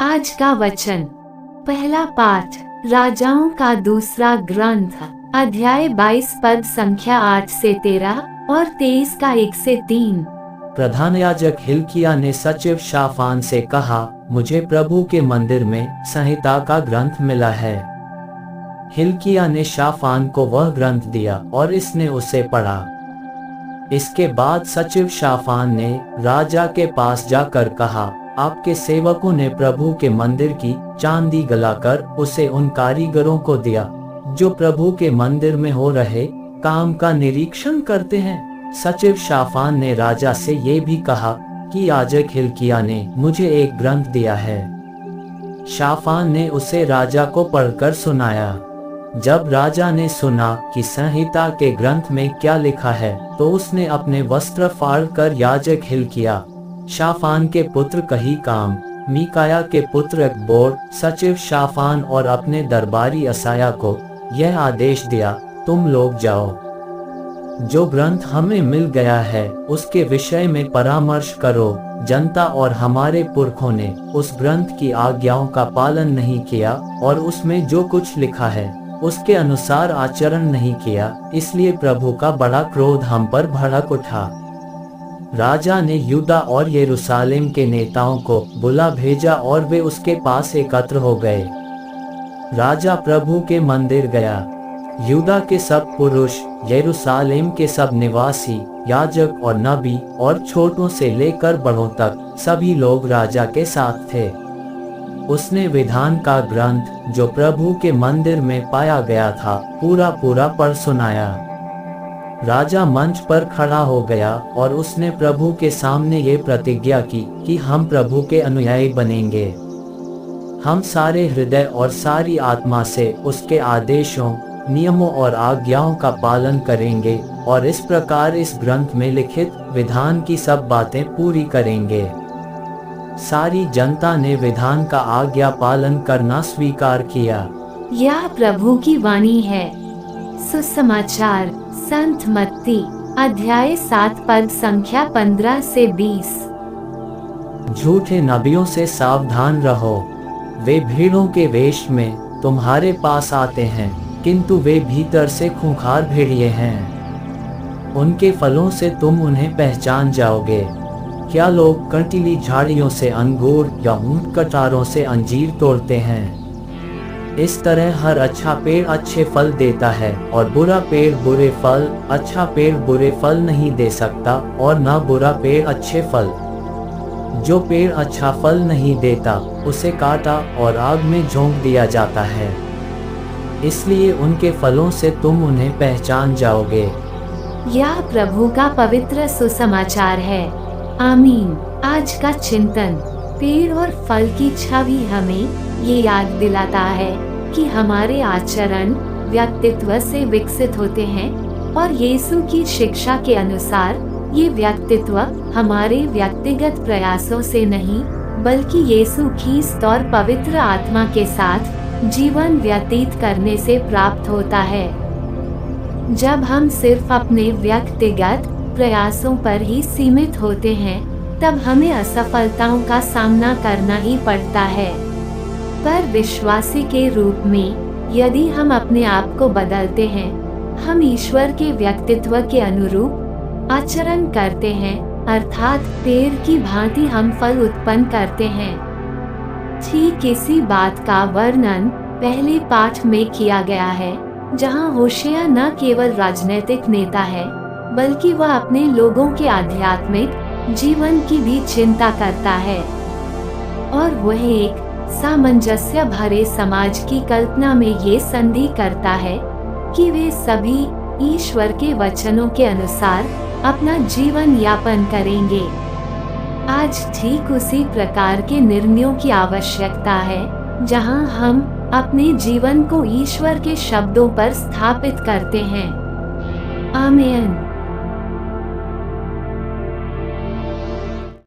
आज का वचन, पहला पाठ राजाओं का दूसरा ग्रंथ, अध्याय 22 पद संख्या 8 से 13 और 23 का 1 से 3। प्रधान याजक हिल्किय्याह ने सचिव शाफान से कहा, मुझे प्रभु के मंदिर में संहिता का ग्रंथ मिला है। हिल्किय्याह ने शाफान को वह ग्रंथ दिया और इसने उसे पढ़ा। इसके बाद सचिव शाफान ने राजा के पास जाकर कहा, आपके सेवकों ने प्रभु के मंदिर की चांदी गलाकर उसे उन कारीगरों को दिया जो प्रभु के मंदिर में हो रहे काम का निरीक्षण करते हैं। सचिव शाफान ने राजा से ये भी कहा कि याजक हिल्किय्याह ने मुझे एक ग्रंथ दिया है। शाफान ने उसे राजा को पढ़कर सुनाया। जब राजा ने सुना कि संहिता के ग्रंथ में क्या लिखा है, तो उसने अपने वस्त्र फाड़कर याजक हिल्किय्याह, शाफान के पुत्र कहीकाम, मीकाया के पुत्र अकबोर, सचिव शाफान और अपने दरबारी असाया को यह आदेश दिया, तुम लोग जाओ। जो ग्रंथ हमें मिल गया है उसके विषय में परामर्श करो। जनता और हमारे पुरखों ने उस ग्रंथ की आज्ञाओं का पालन नहीं किया और उसमें जो कुछ लिखा है उसके अनुसार आचरण नहीं किया, इसलिए प्रभु का बड़ा क्रोध हम पर भड़क उठा। राजा ने यहूदा और यरूशलेम के नेताओं को बुला भेजा और वे उसके पास एकत्र हो गए। राजा प्रभु के मंदिर गया। यहूदा के सब पुरुष, यरूशलेम के सब निवासी, याजक और नबी और छोटों से लेकर बड़ों तक सभी लोग राजा के साथ थे। उसने विधान का ग्रंथ जो प्रभु के मंदिर में पाया गया था पूरा पढ़ सुनाया। राजा मंच पर खड़ा हो गया और उसने प्रभु के सामने ये प्रतिज्ञा की कि हम प्रभु के अनुयायी बनेंगे। हम सारे हृदय और सारी आत्मा से उसके आदेशों, नियमों और आज्ञाओं का पालन करेंगे और इस प्रकार इस ग्रंथ में लिखित विधान की सब बातें पूरी करेंगे। सारी जनता ने विधान का आज्ञा पालन करना स्वीकार किया। यह प्रभु की वाणी है। सुसमाचार संत मत्ती अध्याय 7 पद संख्या 15 से 20। झूठे नबियों से सावधान रहो। वे भीड़ों के वेश में तुम्हारे पास आते हैं, किंतु वे भीतर से खूंखार भेड़िए हैं। उनके फलों से तुम उन्हें पहचान जाओगे। क्या लोग कंटीली झाड़ियों से अंगूर या ऊंट कटारों से अंजीर तोड़ते हैं? इस तरह हर अच्छा पेड़ अच्छे फल देता है और बुरा पेड़ बुरे फल। अच्छा पेड़ बुरे फल नहीं दे सकता और न बुरा पेड़ अच्छे फल। जो पेड़ अच्छा फल नहीं देता उसे काटा और आग में झोंक दिया जाता है। इसलिए उनके फलों से तुम उन्हें पहचान जाओगे। यह प्रभु का पवित्र सुसमाचार है। आमीन। आज का चिंतन, पेड़ और फल की छवि हमें ये याद दिलाता है कि हमारे आचरण व्यक्तित्व से विकसित होते हैं और यीशु की शिक्षा के अनुसार ये व्यक्तित्व हमारे व्यक्तिगत प्रयासों से नहीं, बल्कि यीशु ख्रीस्त और पवित्र आत्मा के साथ जीवन व्यतीत करने से प्राप्त होता है। जब हम सिर्फ अपने व्यक्तिगत प्रयासों पर ही सीमित होते हैं, तब हमें असफलताओं का सामना करना ही पड़ता है। पर विश्वासी के रूप में यदि हम अपने आप को बदलते हैं, हम ईश्वर के व्यक्तित्व के अनुरूप आचरण करते हैं, अर्थात पेड़ की भांति हम फल उत्पन्न करते हैं। ठीक इसी बात का वर्णन पहले पाठ में किया गया है, जहां होशिया न केवल राजनीतिक नेता है, बल्कि वह अपने लोगों के आध्यात्मिक जीवन की भी चिंता करता है और वह एक सामंजस्य भरे समाज की कल्पना में ये संधि करता है कि वे सभी ईश्वर के वचनों के अनुसार अपना जीवन यापन करेंगे। आज ठीक उसी प्रकार के निर्णयों की आवश्यकता है, जहां हम अपने जीवन को ईश्वर के शब्दों पर स्थापित करते हैं। आमीन।